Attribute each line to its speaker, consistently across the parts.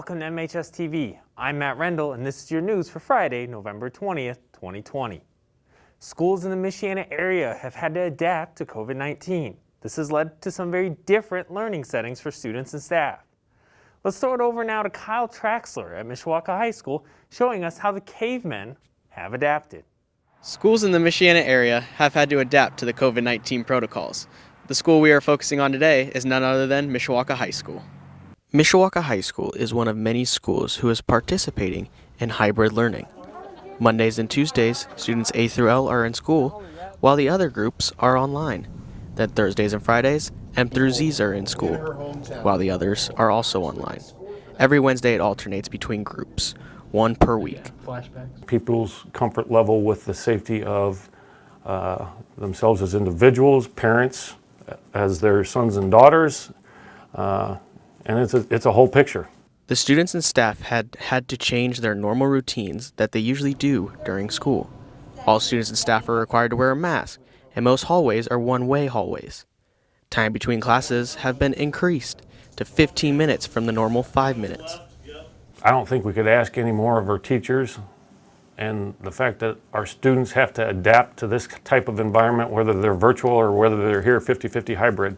Speaker 1: Welcome to MHStv. I'm Matt Rendell, and this is your news for Friday, November 20th, 2020. Schools in the Mishawaka area have had to adapt to COVID-19. This has led to some very different learning settings for students and staff. Let's throw it over now to Kyle Traxler at Mishawaka High School, showing us how the cavemen have adapted.
Speaker 2: Schools in the Mishawaka area have had to adapt to the COVID-19 protocols. The school we are focusing on today is none other than Mishawaka High School. Mishawaka High School is one of many schools who is participating in hybrid learning. Mondays and Tuesdays, students A through L are in school, while the other groups are online. Then Thursdays and Fridays, M through Zs are in school, while the others are also online. Every Wednesday it alternates between groups, one per week.
Speaker 3: People's comfort level with the safety of themselves as individuals, parents, as their sons and daughters, and it's a whole picture.
Speaker 2: The students and staff had to change their normal routines that they usually do during school. All students and staff are required to wear a mask, and most hallways are one-way hallways. Time between classes have been increased to 15 minutes from the normal 5 minutes.
Speaker 3: I don't think we could ask any more of our teachers, and the fact that our students have to adapt to this type of environment, whether they're virtual or whether they're here 50-50 hybrid,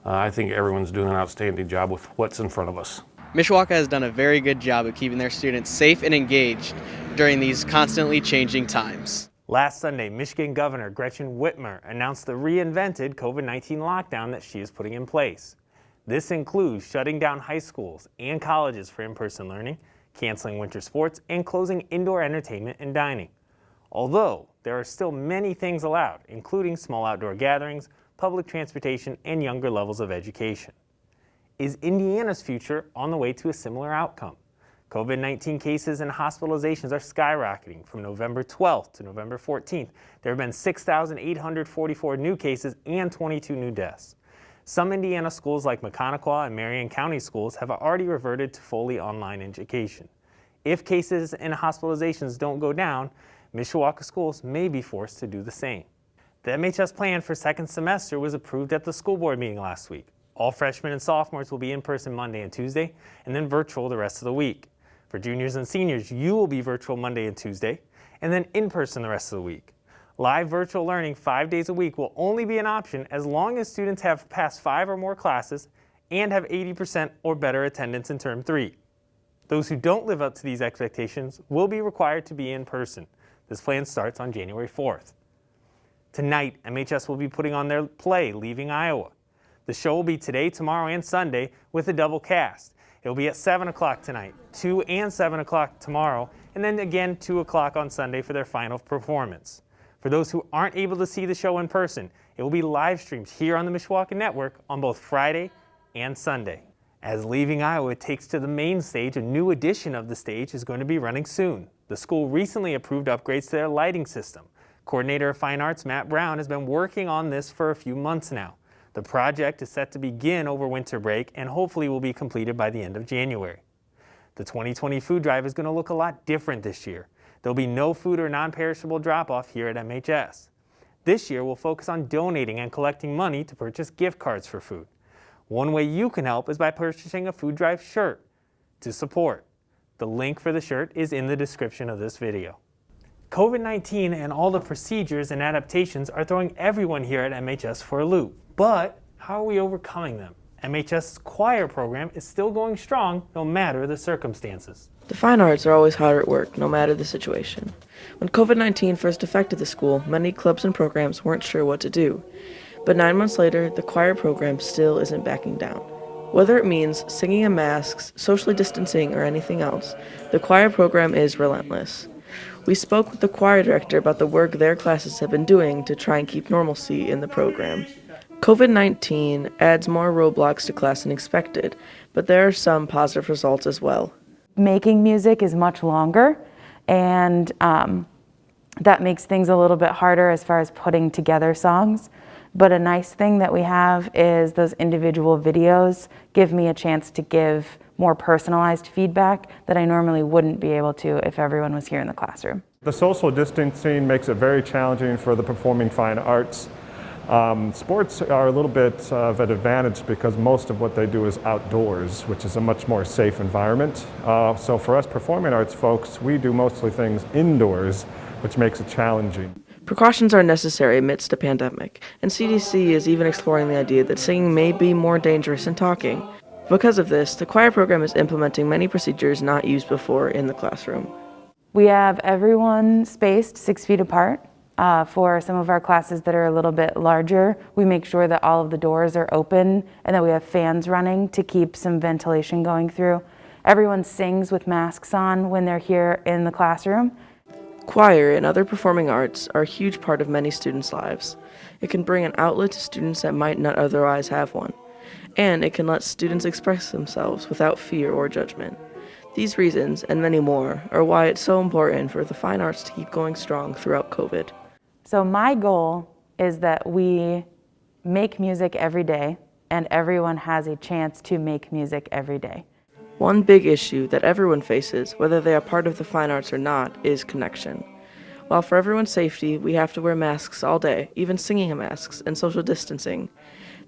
Speaker 3: I think everyone's doing an outstanding job with what's in front of us.
Speaker 2: Mishawaka has done a very good job of keeping their students safe and engaged during these constantly changing times.
Speaker 1: Last Sunday, Michigan Governor Gretchen Whitmer announced the reinvented COVID-19 lockdown that she is putting in place. This includes shutting down high schools and colleges for in-person learning, canceling winter sports, and closing indoor entertainment and dining. Although there are still many things allowed, including small outdoor gatherings, public transportation, and younger levels of education. Is Indiana's future on the way to a similar outcome? COVID-19 cases and hospitalizations are skyrocketing. From November 12th to November 14th, there have been 6,844 new cases and 22 new deaths. Some Indiana schools like Mishawaka and Marion County schools have already reverted to fully online education. If cases and hospitalizations don't go down, Mishawaka schools may be forced to do the same. The MHS plan for second semester was approved at the school board meeting last week. All freshmen and sophomores will be in person Monday and Tuesday, and then virtual the rest of the week. For juniors and seniors, you will be virtual Monday and Tuesday, and then in person the rest of the week. Live virtual learning 5 days a week will only be an option as long as students have passed 5 or more classes and have 80% or better attendance in term 3. Those who don't live up to these expectations will be required to be in person. This plan starts on January 4th. Tonight, MHS will be putting on their play, Leaving Iowa. The show will be today, tomorrow, and Sunday with a double cast. It will be at 7 o'clock tonight, 2 and 7 o'clock tomorrow, and then again 2 o'clock on Sunday for their final performance. For those who aren't able to see the show in person, it will be live streamed here on the Mishawaka Network on both Friday and Sunday. As Leaving Iowa takes to the main stage, a new edition of the stage is going to be running soon. The school recently approved upgrades to their lighting system. Coordinator of Fine Arts Matt Brown has been working on this for a few months now. The project is set to begin over winter break and hopefully will be completed by the end of January. The 2020 food drive is going to look a lot different this year. There'll be no food or non-perishable drop-off here at MHS. This year we'll focus on donating and collecting money to purchase gift cards for food. One way you can help is by purchasing a food drive shirt to support. The link for the shirt is in the description of this video. COVID-19 and all the procedures and adaptations are throwing everyone here at MHS for a loop. But how are we overcoming them? MHS's choir program is still going strong no matter the circumstances.
Speaker 4: The fine arts are always hard at work, no matter the situation. When COVID-19 first affected the school, many clubs and programs weren't sure what to do. But 9 months later, the choir program still isn't backing down. Whether it means singing in masks, socially distancing, or anything else, the choir program is relentless. We spoke with the choir director about the work their classes have been doing to try and keep normalcy in the program. COVID-19 adds more roadblocks to class than expected, but there are some positive results as well.
Speaker 5: Making music is much longer, and that makes things a little bit harder as far as putting together songs. But a nice thing that we have is those individual videos give me a chance to give more personalized feedback that I normally wouldn't be able to if everyone was here in the classroom.
Speaker 6: The social distancing makes it very challenging for the performing fine arts. Sports are a little bit of an advantage because most of what they do is outdoors, which is a much more safe environment. So for us performing arts folks, we do mostly things indoors, which makes it challenging.
Speaker 4: Precautions are necessary amidst a pandemic, and CDC is even exploring the idea that singing may be more dangerous than talking. Because of this, the choir program is implementing many procedures not used before in the classroom.
Speaker 5: We have everyone spaced 6 feet apart. For some of our classes that are a little bit larger, we make sure that all of the doors are open and that we have fans running to keep some ventilation going through. Everyone sings with masks on when they're here in the classroom.
Speaker 4: Choir and other performing arts are a huge part of many students' lives. It can bring an outlet to students that might not otherwise have one, and it can let students express themselves without fear or judgment. These reasons, and many more, are why it's so important for the fine arts to keep going strong throughout COVID.
Speaker 5: So my goal is that we make music every day and everyone has a chance to make music every day.
Speaker 4: One big issue that everyone faces, whether they are part of the fine arts or not, is connection. While for everyone's safety, we have to wear masks all day, even singing masks, and social distancing.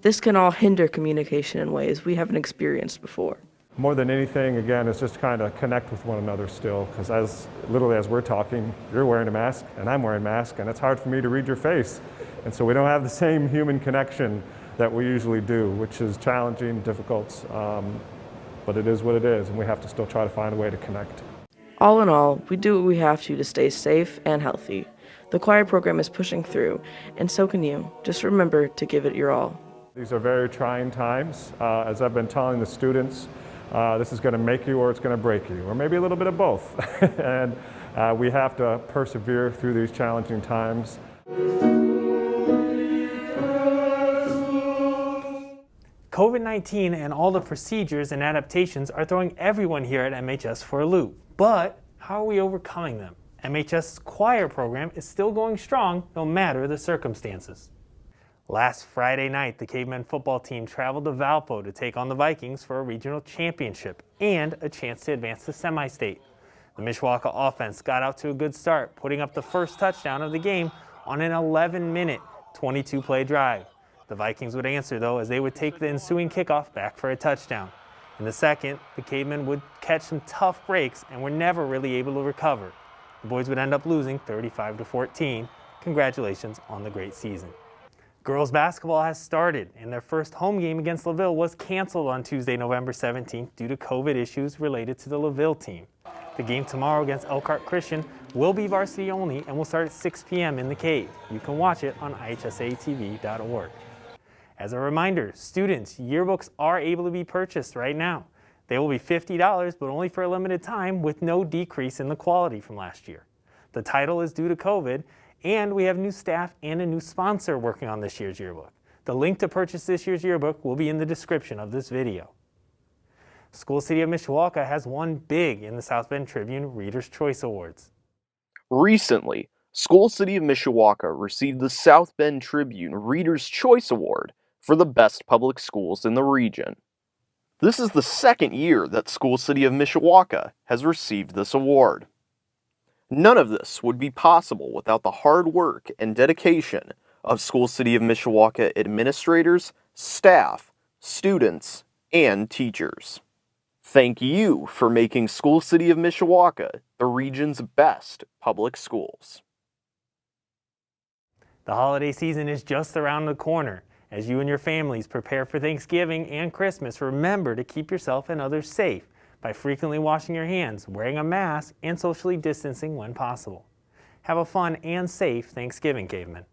Speaker 4: This can all hinder communication in ways we haven't experienced before.
Speaker 6: More than anything, again, is just kind of connect with one another still, because literally as we're talking, you're wearing a mask and I'm wearing a mask, and it's hard for me to read your face. And so we don't have the same human connection that we usually do, which is challenging, difficult, but it is what it is, and we have to still try to find a way to connect.
Speaker 4: All in all, we do what we have to stay safe and healthy. The choir program is pushing through, and so can you. Just remember to give it your all.
Speaker 6: These are very trying times. As I've been telling the students, this is going to make you or it's going to break you, or maybe a little bit of both. And we have to persevere through these challenging times.
Speaker 1: COVID-19 and all the procedures and adaptations are throwing everyone here at MHS for a loop. But how are we overcoming them? MHS's choir program is still going strong no matter the circumstances. Last Friday night, the Cavemen football team traveled to Valpo to take on the Vikings for a regional championship and a chance to advance to semi-state. The Mishawaka offense got out to a good start, putting up the first touchdown of the game on an 11-minute, 22-play drive. The Vikings would answer, though, as they would take the ensuing kickoff back for a touchdown. In the second, the Cavemen would catch some tough breaks and were never really able to recover. The boys would end up losing 35-14. Congratulations on the great season. Girls basketball has started, and their first home game against LaVille was canceled on Tuesday, November 17th due to COVID issues related to the LaVille team. The game tomorrow against Elkhart Christian will be varsity only and will start at 6 p.m. in the Cave. You can watch it on MHStv.org. As a reminder, students, yearbooks are able to be purchased right now. They will be $50, but only for a limited time with no decrease in the quality from last year. The title is due to COVID, and we have new staff and a new sponsor working on this year's yearbook. The link to purchase this year's yearbook will be in the description of this video. School City of Mishawaka has won big in the South Bend Tribune Reader's Choice Awards.
Speaker 7: Recently, School City of Mishawaka received the South Bend Tribune Reader's Choice Award for the best public schools in the region. This is the second year that School City of Mishawaka has received this award. None of this would be possible without the hard work and dedication of School City of Mishawaka administrators, staff, students, and teachers. Thank you for making School City of Mishawaka the region's best public schools.
Speaker 1: The holiday season is just around the corner. As you and your families prepare for Thanksgiving and Christmas, remember to keep yourself and others safe by frequently washing your hands, wearing a mask, and socially distancing when possible. Have a fun and safe Thanksgiving, Cavemen.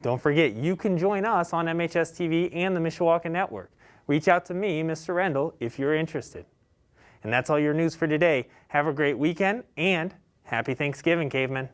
Speaker 1: Don't forget, you can join us on MHStv and the Mishawaka Network. Reach out to me, Mr. Rendell, if you're interested. And that's all your news for today. Have a great weekend and happy Thanksgiving, Cavemen.